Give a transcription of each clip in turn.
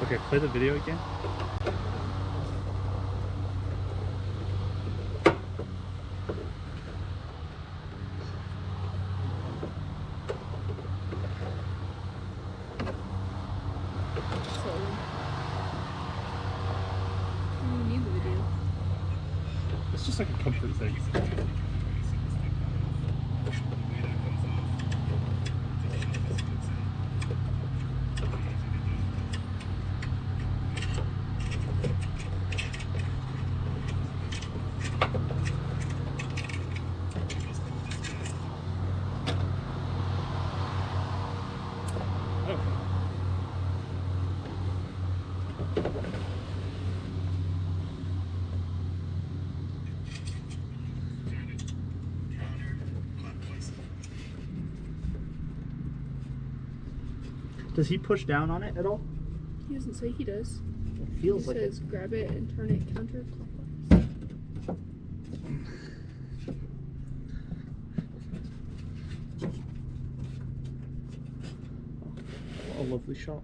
Okay, play the video again. It's just like a comfort thing. Does he push down on it at all? He doesn't say he does. It feels like he says it. Grab it and turn it counterclockwise. A lovely shot.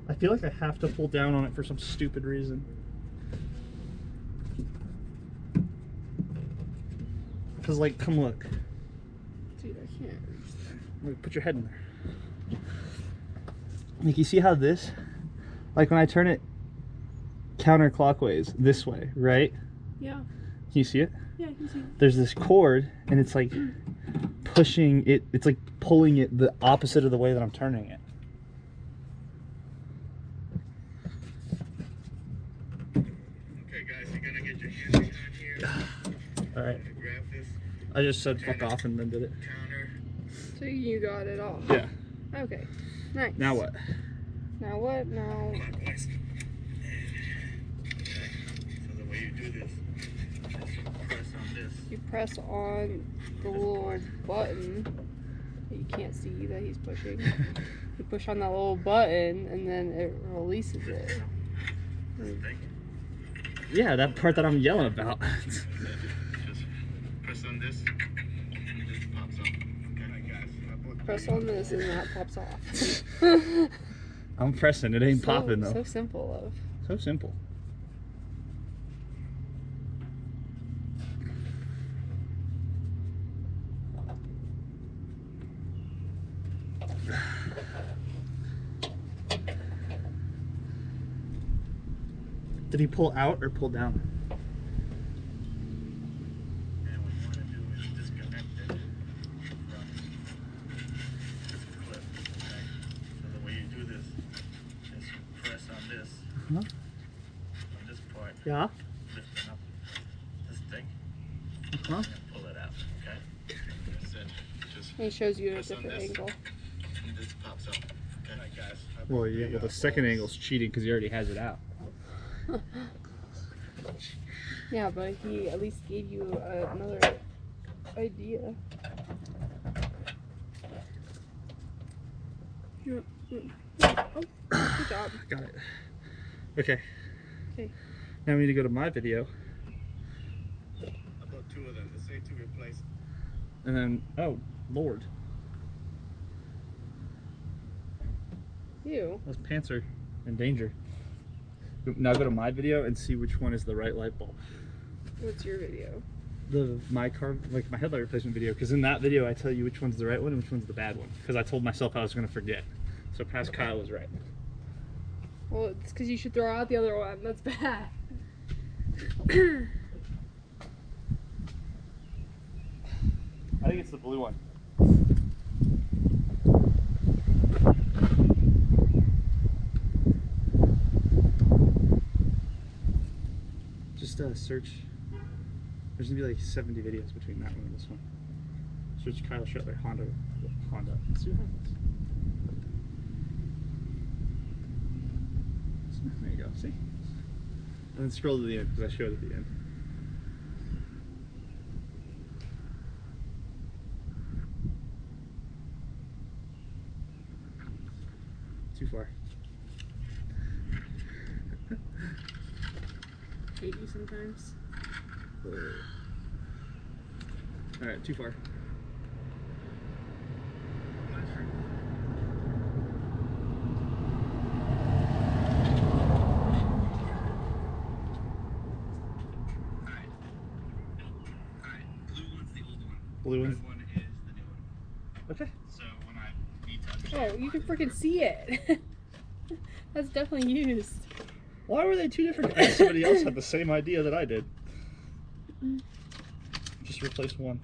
I feel like I have to pull down on it for some stupid reason. Cause like, come look. Dude, I can't reach that. Like, put your head in there. Like, you see how this, like when I turn it counterclockwise this way, right? Yeah. Can you see it? Yeah, I can see it. There's this cord, and it's like pushing it. It's like pulling it the opposite of the way that I'm turning it. Okay, guys, you're gonna get your hands on here. All right. Grab this. I just said fuck off and then did it. Counter. So you got it off. Yeah. Okay. Nice. Now what? Now what? Now. Clockwise. So the way you do this is press on this. You press on the little button that you can't see that he's pushing. You push on that little button and then it releases it. This thing. Yeah, that part that I'm yelling about. Just press on this and this pops up. Okay, guys. Press on this and that pops off. I'm pressing. It ain't popping though. So simple, love. So simple. Did he pull out or pull down? And what you want to do is disconnect it from this clip. Okay? So the way you do this is press on this, Huh? on this part, Yeah. lifting up this thing, Huh? and pull it out. Okay? That's it. Just He shows you a press on different this, angle. and this pops up. Okay, guys. Well, yeah. Well, the second angle's cheating because he already has it out. Yeah, but he at least gave you another idea. Oh, good job. Got it. Okay. Okay. Now we need to go to my video. About two of them. Just say to replace. And then, oh, Lord. You. Those pants are in danger. Now go to my video and see which one is the right light bulb. What's your video? My headlight replacement video, because in that video I tell you which one's the right one and which one's the bad one, because I told myself I was going to forget. So past Kyle was right. Well, it's because you should throw out the other one. That's bad. I think it's the blue one. Just search. There's gonna be like 70 videos between that one and this one. Search Kyle Shetler Honda. Let's see what happens. There you go. See? And then scroll to the end because I showed at the end. Too far. Hate you sometimes. Alright, too far. Blue one? Red one is the new one. Okay. So when I need to understand Oh, you why can this- freaking see it. That's definitely used. Why were they two different guys? Somebody else had the same idea that I did. Just replace one.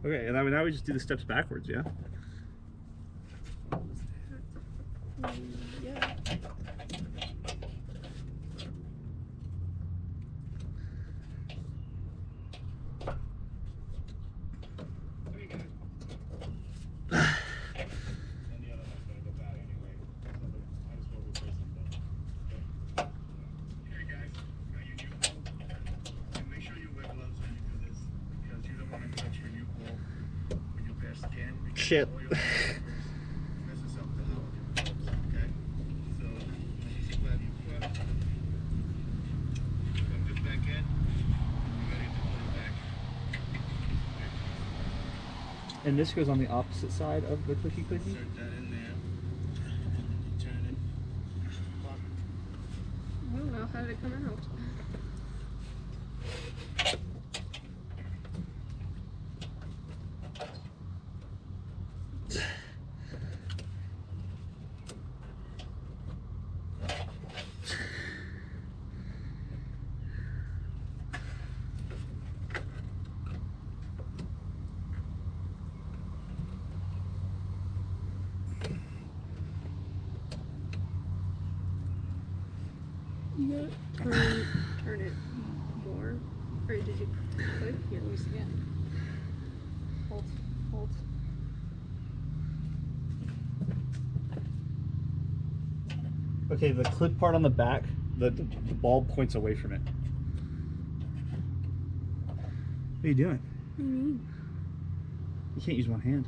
Okay, and now we just do the steps backwards, yeah? Yeah. There you go. And the other one's gonna go bad anyway, so might as well replace them both. Okay, guys, got your new pole. And make sure you wear gloves when you do this, because you don't want to touch your new pole with your bare skin. Because Shit. all your messes up the hell with your gloves, okay? So when you see where you put, plug this back in, you're ready to put it back. And this goes on the opposite side of the clicky clicky? Insert that in there. Turn it. I don't know. How did it come out? You gotta turn it more. Or did you click? Here, let me see again. Hold. Okay, the clip part on the back, the bulb points away from it. What are you doing? What do you mean? You can't use one hand.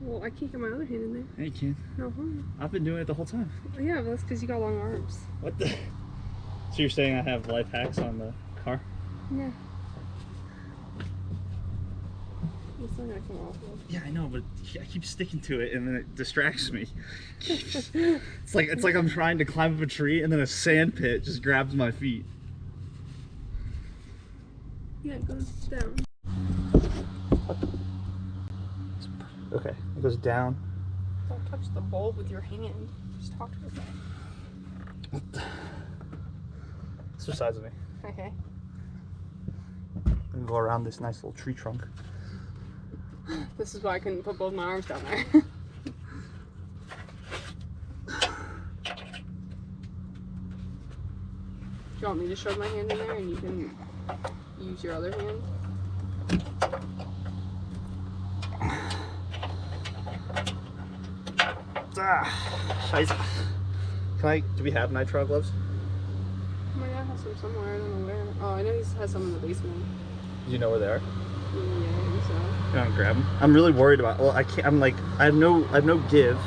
Well, I can't get my other hand in there. Yeah, you can. No, huh? I've been doing it the whole time. Yeah, but that's because you got long arms. What the? So you're saying I have life hacks on the car? Yeah. It's not gonna come off though. Yeah, I know, but I keep sticking to it, and then it distracts me. It's like I'm trying to climb up a tree, and then a sand pit just grabs my feet. Yeah, it goes down. Okay, it goes down. Don't touch the bulb with your hand. Just talk to yourself. It's the size of me. Okay. And go around this nice little tree trunk. This is why I couldn't put both my arms down there. Do you want me to shove my hand in there and you can use your other hand? Scheiße. Do we have nitrile gloves? Oh my god, I have some somewhere. I don't know where. Oh, I know he has some in the basement. Do you know where they are? Yeah, I think so. You want to grab them? I'm really worried about. Well, I can't. I'm like, I have no give,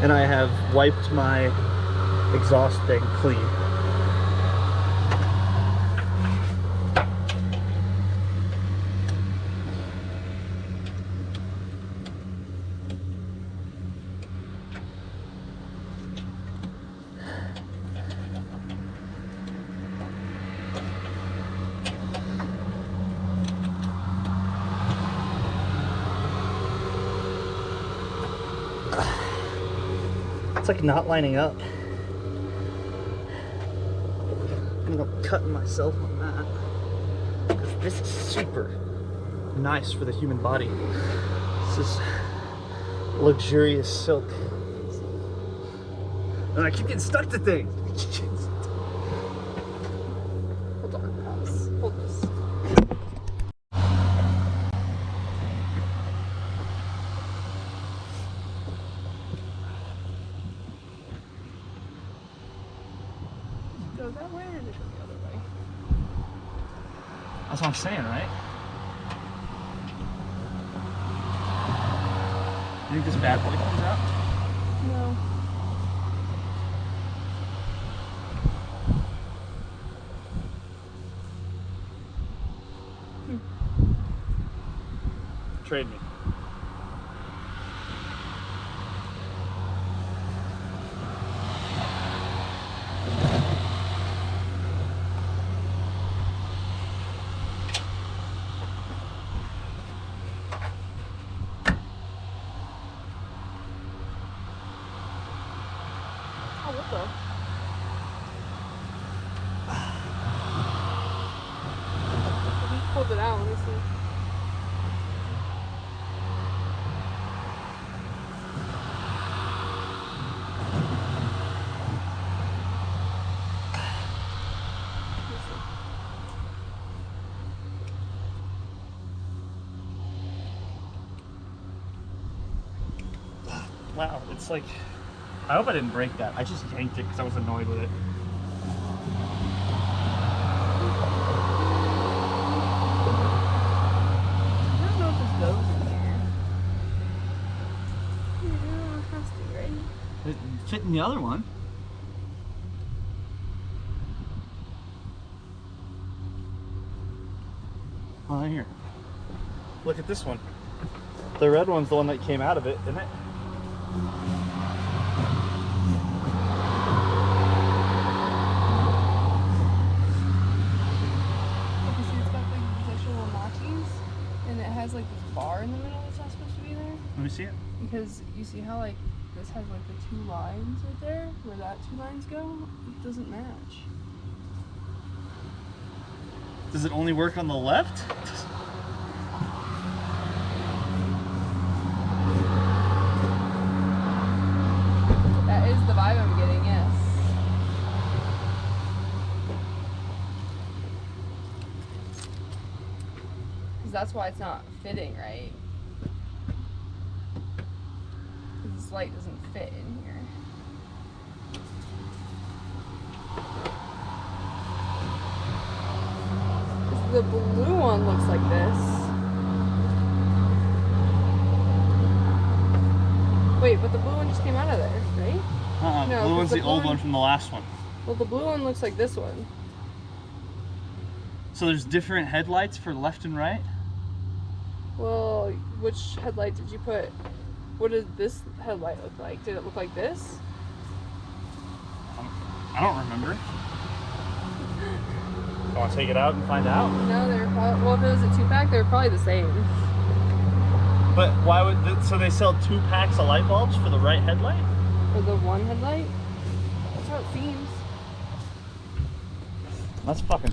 and I have wiped my exhaust thing clean. It's like not lining up. I'm cutting myself on that. 'Cause this is super nice for the human body. This is luxurious silk. And I keep getting stuck to things. Hold on, pause. Hold this. Go that way or did it go the other way? That's what I'm saying, right? You think this bad boy comes out? No. Trade me. though. He pulled it out. Let me see. Wow, it's like, I hope I didn't break that. I just yanked it because I was annoyed with it. I don't know if this goes in here. Yeah, it has to, right? It fit in the other one. Oh, here. Look at this one. The red one's the one that came out of it, isn't it? You see, it's got like these little notches, and it has like this bar in the middle that's not supposed to be there. Let me see it. Because you see how like this has like the two lines right there, where that two lines go? It doesn't match. Does it only work on the left? That is the vibe I'm getting, yes. Because that's why it's not fitting right. Because this light doesn't fit in here. The blue one looks like this. Wait, but the blue one just came out of there, right? No, blue 'cause one's the the blue old one- one from the last one. Well, the blue one looks like this one. So there's different headlights for left and right? Well, which headlight did you put? What did this headlight look like? Did it look like this? I don't remember. I want to take it out and find out. No, they were probably, well, if it was a 2-pack, they were probably the same. But why would, so they sell 2 packs of light bulbs for the right headlight? For the one headlight? That's how it seems. That's fucking